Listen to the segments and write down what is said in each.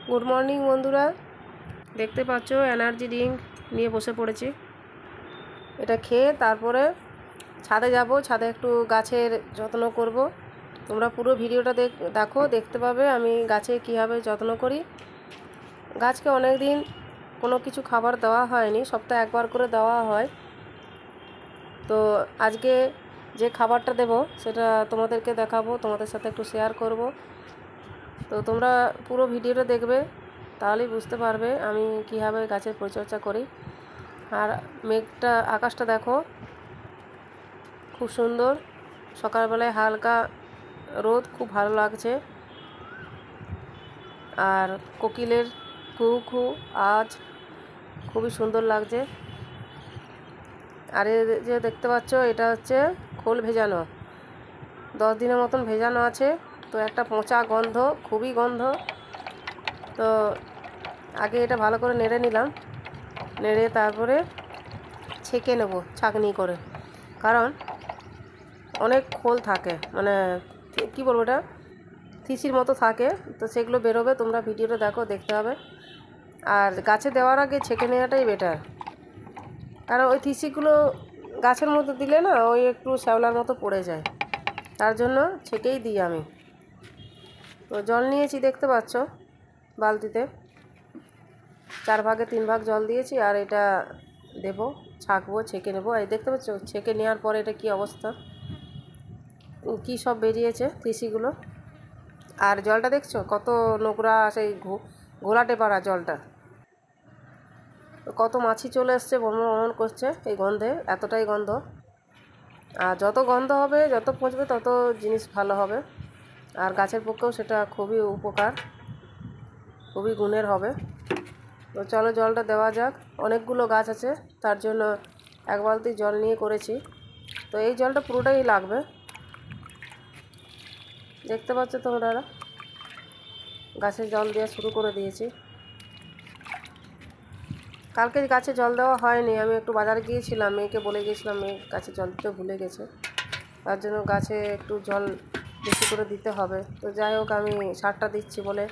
Good morning বন্ধুরা, দেখতে পাচ্ছ এনার্জি ড্রিঙ্ক নিয়ে বসে পড়েছি। এটা খেয়ে তারপরে ছাদে যাব, ছাদে একটু গাছের যত্ন করব। তোমরা পুরো ভিডিওটা দেখো, দেখতে পাবে আমি গাছে কীভাবে যত্ন করি। গাছকে অনেক দিন কোনো কিছু খাবার দেওয়া হয়নি, সপ্তাহে একবার করে দেওয়া হয়। তো আজকে যে খাবারটা দেব সেটা তোমাদেরকে দেখাবো, তোমাদের সাথে একটু শেয়ার করব। তো তোমরা পুরো ভিডিওটা দেখবে, তাহলেই বুঝতে পারবে আমি কীভাবে গাছের পরিচর্যা করি। আর মেঘটা, আকাশটা দেখো খুব সুন্দর। সকালবেলায় হালকা রোদ, খুব ভালো লাগছে। আর কোকিলের কুহু কুহু আওয়াজ খুবই সুন্দর লাগছে। আর যে দেখতে পাচ্ছ এটা হচ্ছে খোল ভেজানো, 10 দিনের মতন ভেজানো আছে। তো একটা পচা গন্ধ, খুবই গন্ধ। তো আগে এটা ভালো করে নেড়ে নিলাম, নেড়ে তারপরে ছেঁকে নেব ছাঁকনি করে, কারণ অনেক খোল থাকে, মানে কি বলবো, এটা থিসির মতো থাকে। তো সেগুলো বেরোবে, তোমরা ভিডিওটা দেখো, দেখতে হবে। আর গাছে দেওয়ার আগে ছেঁকে নেওয়াটাই বেটার, কারণ ওই থিসিগুলো গাছের মধ্যে দিলে না ওই একটু শ্যাওলার মতো পড়ে যায়, তার জন্য ছেঁকেই দিই আমি। তো জল নিয়েছি, দেখতে পাচ্ছ বালতিতে 4 ভাগে 3 ভাগ জল দিয়েছি। আর এটা দেব, ছাঁকবো, ছেঁকে নেবো। এই দেখতে পাচ্ছ ছেঁকে নেওয়ার পরে এটা কি অবস্থা, কি সব বেরিয়েছে থিসিগুলো। আর জলটা দেখছো কত নোংরা, সেই ঘোলাটে পাড়া জলটা। কত মাছি চলে এসছে, ভ্রমণ করছে এই গন্ধে, এতটাই গন্ধ। আর যত গন্ধ হবে, যত পচবে, তত জিনিস ভালো হবে। আর গাছের পক্ষেও সেটা খুবই উপকার, খুবই গুণের হবে। তো চলো জলটা দেওয়া যাক। অনেকগুলো গাছ আছে, তার জন্য 1 বালতি জল নিয়ে করেছি। তো এই জলটা পুরোটাই লাগবে, দেখতে পাচ্ছ তোমরা। গাছে জল দেওয়া শুরু করে দিয়েছি। কালকে গাছে জল দেওয়া হয়নি, আমি একটু বাজারে গিয়েছিলাম, মেয়েকে বলে গিয়েছিলাম, মেয়ে গাছে জল দিতে ভুলে গেছে, তার জন্য গাছে একটু জল বেশি করে দিতে হবে। তো যাই হোক, আমি সারটা দিচ্ছি বলে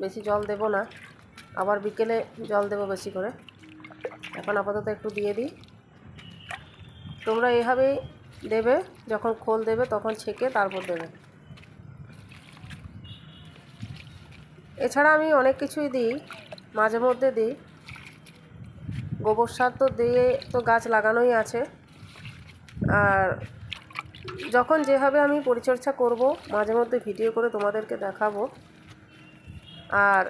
বেশি জল দেব না, আবার বিকেলে জল দেব বেশি করে। এখন আপাতত একটু দিয়ে দিই। তোমরা এভাবেই দেবে, যখন খোল দেবে তখন ছেঁকে তারপর দেবে। এছাড়া আমি অনেক কিছুই দিই, মাঝে মধ্যে দিই গোবর সার। তো দিয়ে তো গাছ লাগানোই আছে। আর যখন যেভাবে আমি পরিচর্যা করব, মাঝে মধ্যে ভিডিও করে তোমাদেরকে দেখাবো। আর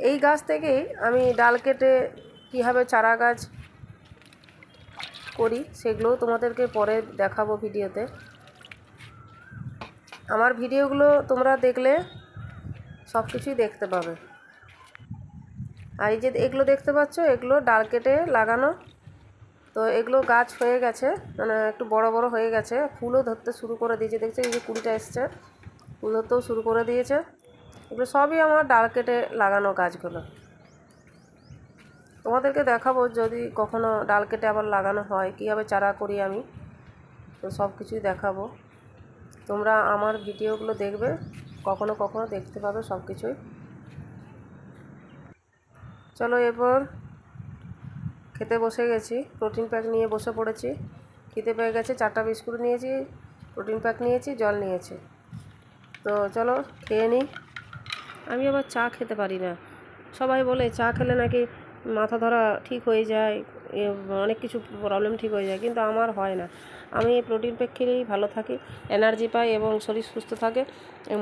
এই গাছ থেকেই আমি ডাল কেটে কীভাবে চারা গাছ করি সেগুলোও তোমাদেরকে পরে দেখাবো ভিডিওতে। আমার ভিডিওগুলো তোমরা দেখলে সব কিছুই দেখতে পাবে। আর এই যে এগুলো দেখতে পাচ্ছ, এগুলো ডাল কেটে লাগানো। তো এগুলো গাছ হয়ে গেছে, মানে একটু বড় বড় হয়ে গেছে, ফুলও ধরতে শুরু করে দিয়েছে। দেখছো এই যে কুড়িটা এসছে, ফুল ধরতেও শুরু করে দিয়েছে। এগুলো সবই আমার ডাল কেটে লাগানো গাছগুলো। তোমাদেরকে দেখাবো যদি কখনো ডাল কেটে আবার লাগানো হয়, কীভাবে চারা করি আমি, তো সব কিছুই দেখাবো। তোমরা আমার ভিডিওগুলো দেখবে, কখনো কখনো দেখতে পাবে সব কিছুই। চলো এরপর খেতে বসে গেছি, প্রোটিন প্যাক নিয়ে বসে পড়েছি। খেতে পেয়ে গেছে, 4টা বিস্কুট নিয়েছি, প্রোটিন প্যাক নিয়েছি, জল নিয়েছি। তো চলো খেয়ে নিই। আমি আবার চা খেতে পারি না। সবাই বলে চা খেলে নাকি মাথা ধরা ঠিক হয়ে যায়, অনেক কিছু প্রবলেম ঠিক হয়ে যায়, কিন্তু আমার হয় না। আমি প্রোটিন প্যাক খেলেই ভালো থাকি, এনার্জি পাই এবং শরীর সুস্থ থাকে,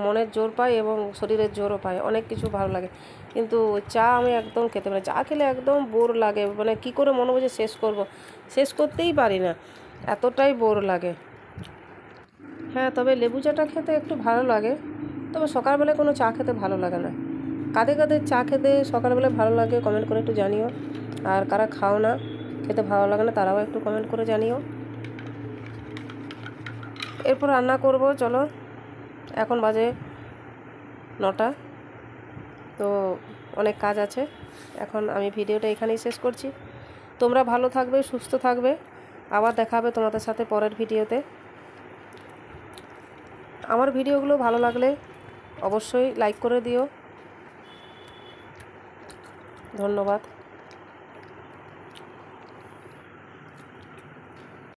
মনের জোর পাই এবং শরীরের জোরও পাই, অনেক কিছু ভালো লাগে। কিন্তু চা আমি একদম খেতে পারি, চা খেলে একদম বোর লাগে, মানে কী করে মনে হয় যে শেষ করব, শেষ করতেই পারি না, এতটাই বোর লাগে। হ্যাঁ, তবে লেবু চাটা খেতে একটু ভালো লাগে, তবে সকালবেলায় কোনো চা খেতে ভালো লাগে না। কাদের কাদের চা খেতে সকালবেলায় ভালো লাগে কমেন্ট করে একটু জানিও। আর কারা খাও না, খেতে ভালো লাগে না, তারাও একটু কমেন্ট করে জানিও। এরপর রান্না করব, চলো। এখন বাজে 9টা, তো অনেক কাজ আছে। এখন আমি ভিডিওটা এখানেই শেষ করছি। তোমরা ভালো থাকবে, সুস্থ থাকবে, আবার দেখা হবে তোমাদের সাথে পরের ভিডিওতে। আমার ভিডিওগুলো ভালো লাগলে অবশ্যই লাইক করে দিও। ধন্যবাদ।